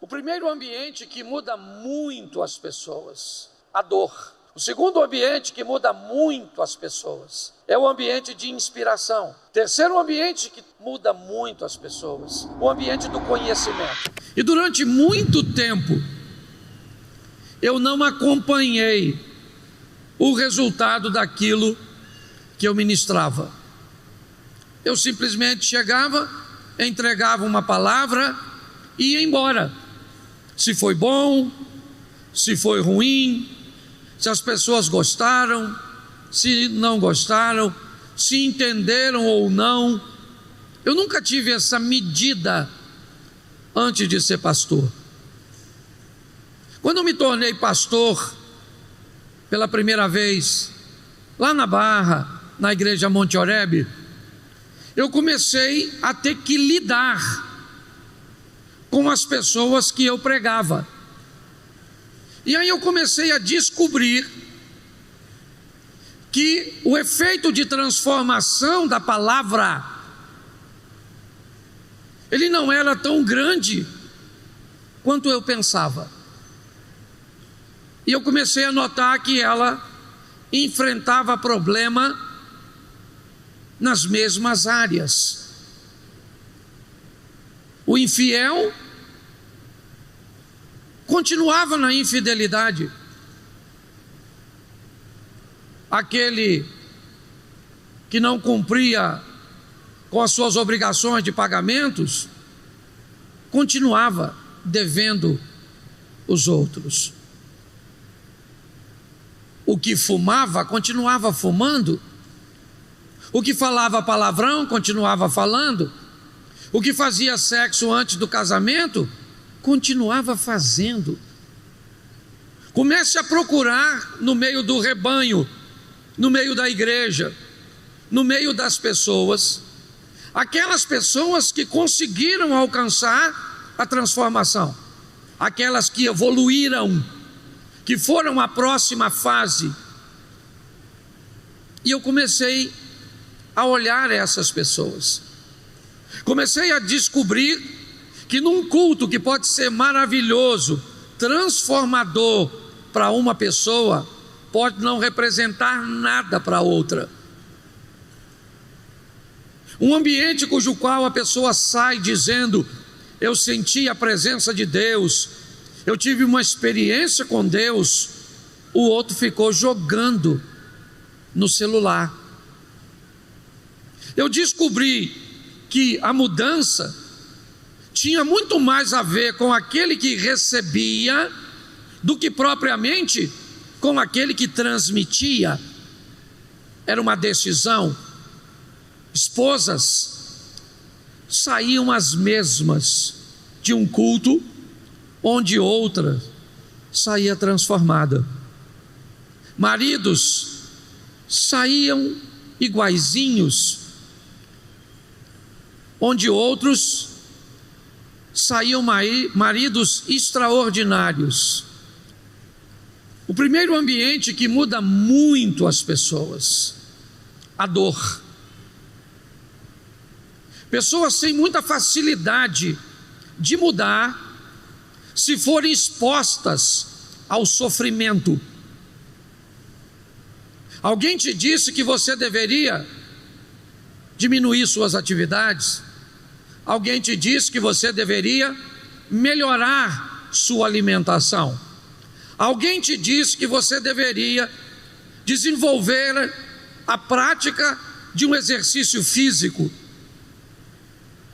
O primeiro ambiente que muda muito as pessoas, a dor. O segundo ambiente que muda muito as pessoas é o ambiente de inspiração. Terceiro ambiente que muda muito as pessoas, o ambiente do conhecimento. E durante muito tempo, eu não acompanhei o resultado daquilo que eu ministrava. Eu simplesmente chegava, entregava uma palavra e ia embora. Se foi bom, se foi ruim, se as pessoas gostaram, se não gostaram, se entenderam ou não. Eu nunca tive essa medida antes de ser pastor. Quando eu me tornei pastor pela primeira vez, lá na Barra, na igreja Monte Oreb, eu comecei a ter que lidar com as pessoas que eu pregava. E aí eu comecei a descobrir que o efeito de transformação da palavra, ele não era tão grande quanto eu pensava. E eu comecei a notar que ela enfrentava problema nas mesmas áreas. O infiel continuava na infidelidade. Aquele que não cumpria com as suas obrigações de pagamentos, continuava devendo os outros. O que fumava, continuava fumando. O que falava palavrão, continuava falando. O que fazia sexo antes do casamento, continuava fazendo. Comece a procurar no meio do rebanho, no meio da igreja, no meio das pessoas, aquelas pessoas que conseguiram alcançar a transformação, aquelas que evoluíram, que foram à próxima fase. E eu comecei a olhar essas pessoas. Comecei a descobrir que num culto que pode ser maravilhoso, transformador para uma pessoa, pode não representar nada para outra. Um ambiente cujo qual a pessoa sai dizendo: eu senti a presença de Deus, eu tive uma experiência com Deus, o outro ficou jogando no celular. Eu descobri que a mudança tinha muito mais a ver com aquele que recebia do que propriamente com aquele que transmitia. Era uma decisão. Esposas saíam as mesmas de um culto onde outra saía transformada. Maridos saíam iguaizinhos, onde outros saíam maridos extraordinários. O primeiro ambiente que muda muito as pessoas, a dor. Pessoas têm muita facilidade de mudar se forem expostas ao sofrimento. Alguém te disse que você deveria diminuir suas atividades? Alguém te disse que você deveria melhorar sua alimentação? Alguém te disse que você deveria desenvolver a prática de um exercício físico,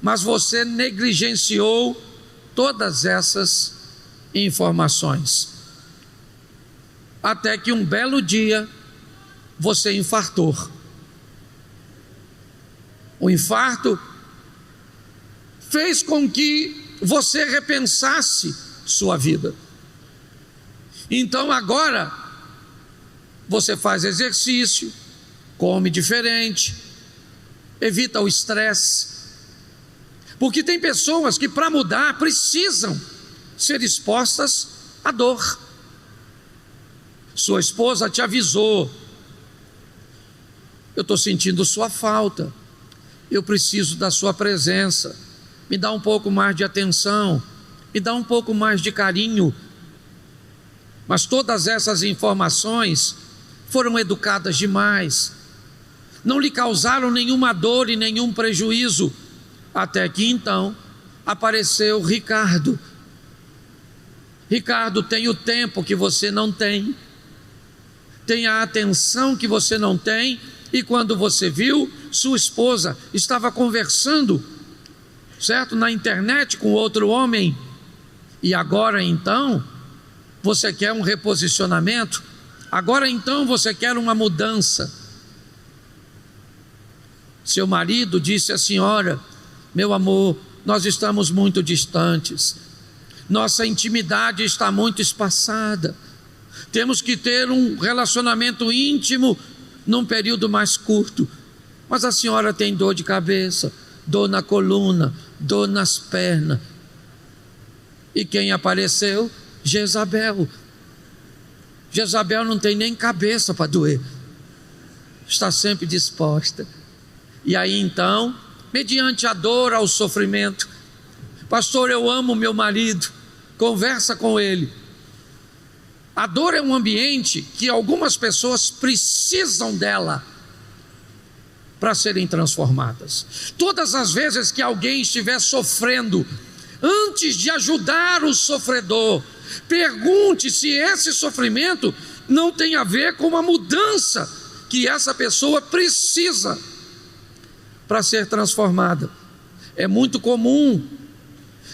mas você negligenciou todas essas informações, até que um belo dia você infartou. O infarto fez com que você repensasse sua vida. Então agora você faz exercício, come diferente, evita o estresse. Porque tem pessoas que para mudar precisam ser expostas à dor. Sua esposa te avisou: eu estou sentindo sua falta, eu preciso da sua presença, me dá um pouco mais de atenção, me dá um pouco mais de carinho. Mas todas essas informações foram educadas demais, não lhe causaram nenhuma dor e nenhum prejuízo, até que então apareceu Ricardo. Ricardo tem o tempo que você não tem, tem a atenção que você não tem, e quando você viu, sua esposa estava conversando, certo, na internet com outro homem, e agora então você quer um reposicionamento, agora então você quer uma mudança. Seu marido disse à senhora: meu amor, nós estamos muito distantes, nossa intimidade está muito espaçada, temos que ter um relacionamento íntimo num período mais curto. Mas a senhora tem dor de cabeça, dor na coluna, dor nas pernas. E quem apareceu? Jezabel. Jezabel não tem nem cabeça para doer, está sempre disposta. E aí então, mediante a dor ao sofrimento: pastor, eu amo meu marido, conversa com ele. A dor é um ambiente que algumas pessoas precisam dela para serem transformadas. Todas as vezes que alguém estiver sofrendo, antes de ajudar o sofredor, pergunte se esse sofrimento não tem a ver com uma mudança que essa pessoa precisa para ser transformada. É muito comum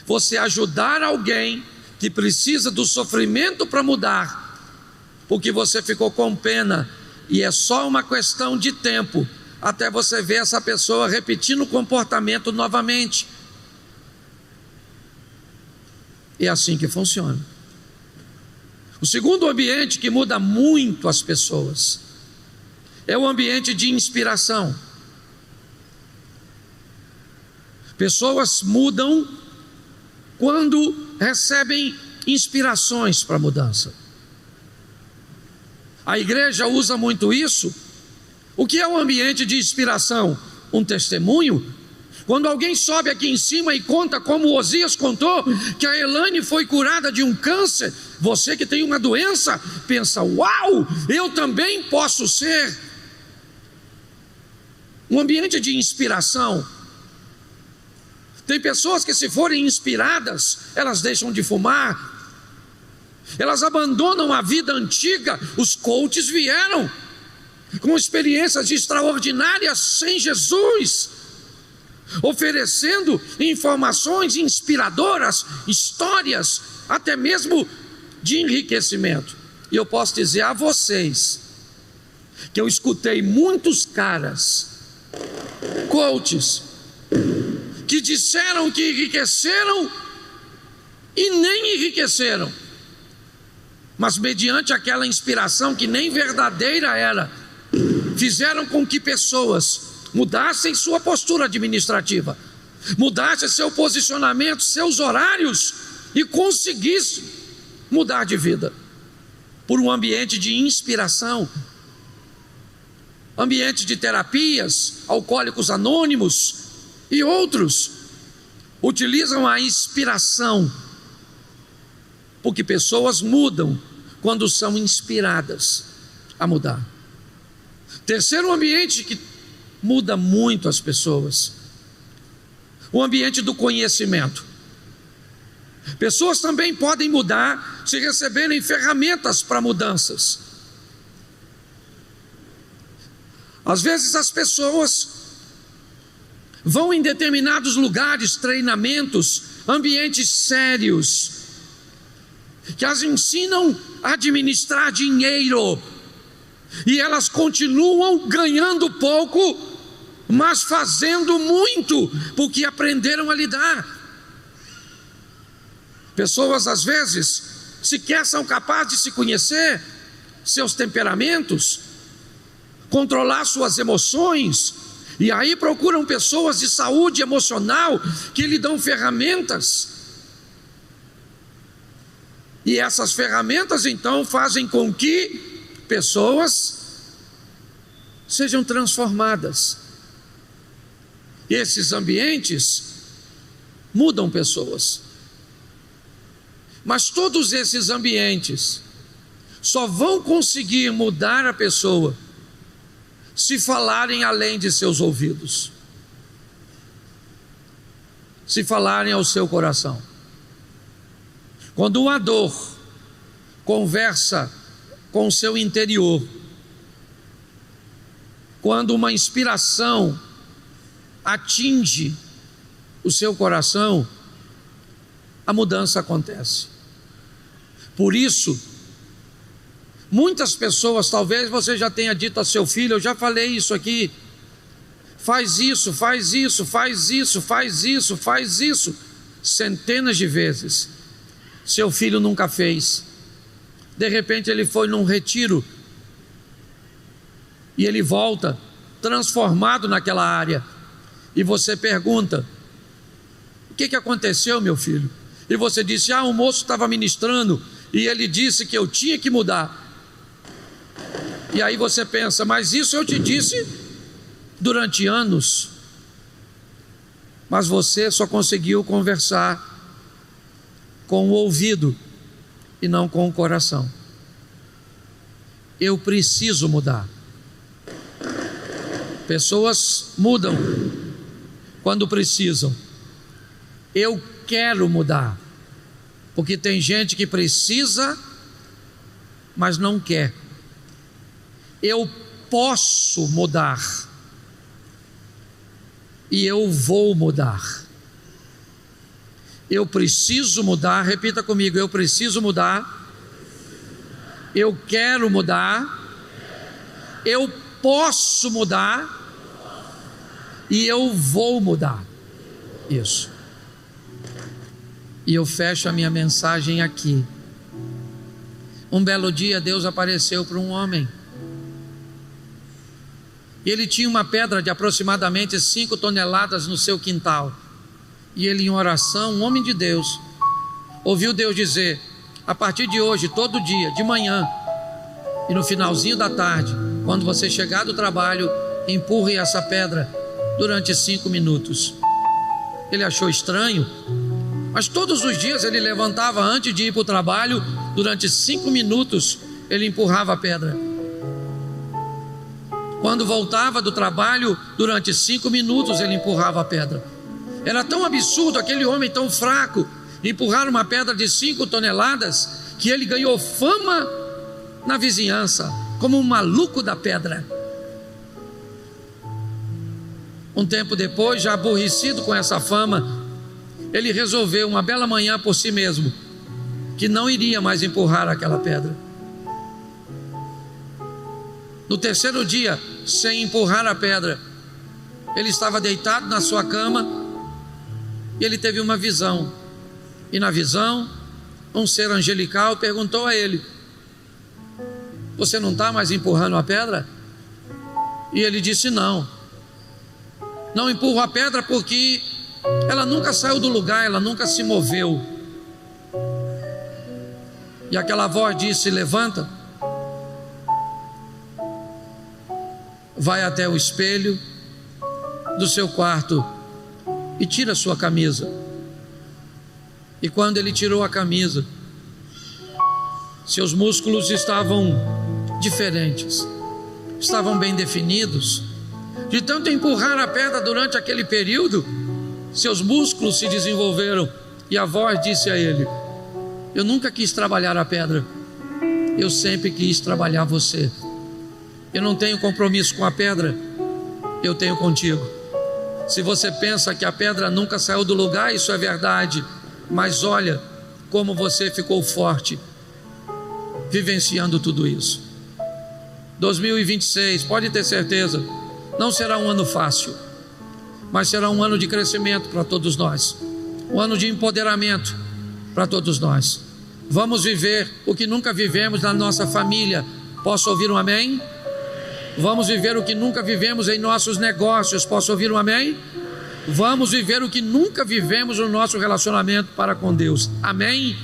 você ajudar alguém que precisa do sofrimento para mudar, porque você ficou com pena, e é só uma questão de tempo até você ver essa pessoa repetindo o comportamento novamente. É assim que funciona. O segundo ambiente que muda muito as pessoas é o ambiente de inspiração. Pessoas mudam quando recebem inspirações para mudança. A igreja usa muito isso. O que é um ambiente de inspiração? Um testemunho. Quando alguém sobe aqui em cima e conta, como o Osias contou, que a Elaine foi curada de um câncer, você que tem uma doença, pensa: uau, eu também posso ser. Um ambiente de inspiração. Tem pessoas que, se forem inspiradas, elas deixam de fumar, elas abandonam a vida antiga. Os coaches vieram com experiências extraordinárias sem Jesus, oferecendo informações inspiradoras, histórias, até mesmo de enriquecimento. E eu posso dizer a vocês que eu escutei muitos caras, coaches, que disseram que enriqueceram e nem enriqueceram, mas mediante aquela inspiração que nem verdadeira era, fizeram com que pessoas mudassem sua postura administrativa, mudassem seu posicionamento, seus horários, e conseguissem mudar de vida por um ambiente de inspiração. Ambiente de terapias, Alcoólicos Anônimos e outros utilizam a inspiração, porque pessoas mudam quando são inspiradas a mudar. Terceiro ambiente que muda muito as pessoas: o ambiente do conhecimento. Pessoas também podem mudar se receberem ferramentas para mudanças. Às vezes as pessoas vão em determinados lugares, treinamentos, ambientes sérios, que as ensinam a administrar dinheiro, e elas continuam ganhando pouco, mas fazendo muito, porque aprenderam a lidar. Pessoas às vezes sequer são capazes de se conhecer, seus temperamentos, controlar suas emoções, e aí procuram pessoas de saúde emocional que lhe dão ferramentas. E essas ferramentas então fazem com que pessoas sejam transformadas. E esses ambientes mudam pessoas. Mas todos esses ambientes só vão conseguir mudar a pessoa se falarem além de seus ouvidos, se falarem ao seu coração. Quando uma dor conversa com o seu interior, quando uma inspiração atinge o seu coração, a mudança acontece. Por isso, muitas pessoas, talvez você já tenha dito a seu filho, eu já falei isso aqui, faz isso, faz isso, faz isso, faz isso, faz isso, centenas de vezes. Seu filho nunca fez. De repente ele foi num retiro e ele volta transformado naquela área. E você pergunta: o que aconteceu, meu filho? E você disse: o moço estava ministrando e ele disse que eu tinha que mudar. E aí você pensa: mas isso eu te disse durante anos. Mas você só conseguiu conversar com o ouvido e não com o coração. Eu preciso mudar. Pessoas mudam quando precisam. Eu quero mudar, porque tem gente que precisa, mas não quer. Eu posso mudar e eu vou mudar. Eu preciso mudar, repita comigo: eu preciso mudar, eu quero mudar, eu posso mudar e eu vou mudar. Isso. E eu fecho a minha mensagem aqui. Um belo dia Deus apareceu para um homem. Ele tinha uma pedra de aproximadamente 5 toneladas no seu quintal. E ele, em oração, um homem de Deus, ouviu Deus dizer: a partir de hoje, todo dia, de manhã e no finalzinho da tarde, quando você chegar do trabalho, empurre essa pedra durante 5 minutos. Ele achou estranho, mas todos os dias ele levantava antes de ir para o trabalho, durante 5 minutos ele empurrava a pedra. Quando voltava do trabalho, durante 5 minutos ele empurrava a pedra. Era tão absurdo, aquele homem tão fraco, empurrar uma pedra de 5 toneladas, que ele ganhou fama na vizinhança, como um maluco da pedra. Um tempo depois, já aborrecido com essa fama, ele resolveu uma bela manhã por si mesmo, que não iria mais empurrar aquela pedra. No terceiro dia, sem empurrar a pedra, ele estava deitado na sua cama e ele teve uma visão. E na visão, um ser angelical perguntou a ele: você não está mais empurrando a pedra? E ele disse: não empurro a pedra porque ela nunca saiu do lugar, ela nunca se moveu. E aquela voz disse: levanta, vai até o espelho do seu quarto e tira a sua camisa. E quando ele tirou a camisa, seus músculos estavam diferentes, estavam bem definidos. De tanto empurrar a pedra durante aquele período, seus músculos se desenvolveram. E a voz disse a ele: eu nunca quis trabalhar a pedra, eu sempre quis trabalhar você. Eu não tenho compromisso com a pedra, eu tenho contigo. Se você pensa que a pedra nunca saiu do lugar, isso é verdade, mas olha como você ficou forte vivenciando tudo isso. 2026, pode ter certeza, não será um ano fácil, mas será um ano de crescimento para todos nós, um ano de empoderamento para todos nós. Vamos viver o que nunca vivemos na nossa família. Posso ouvir um amém? Vamos viver o que nunca vivemos em nossos negócios. Posso ouvir um amém? Vamos viver o que nunca vivemos no nosso relacionamento para com Deus. Amém?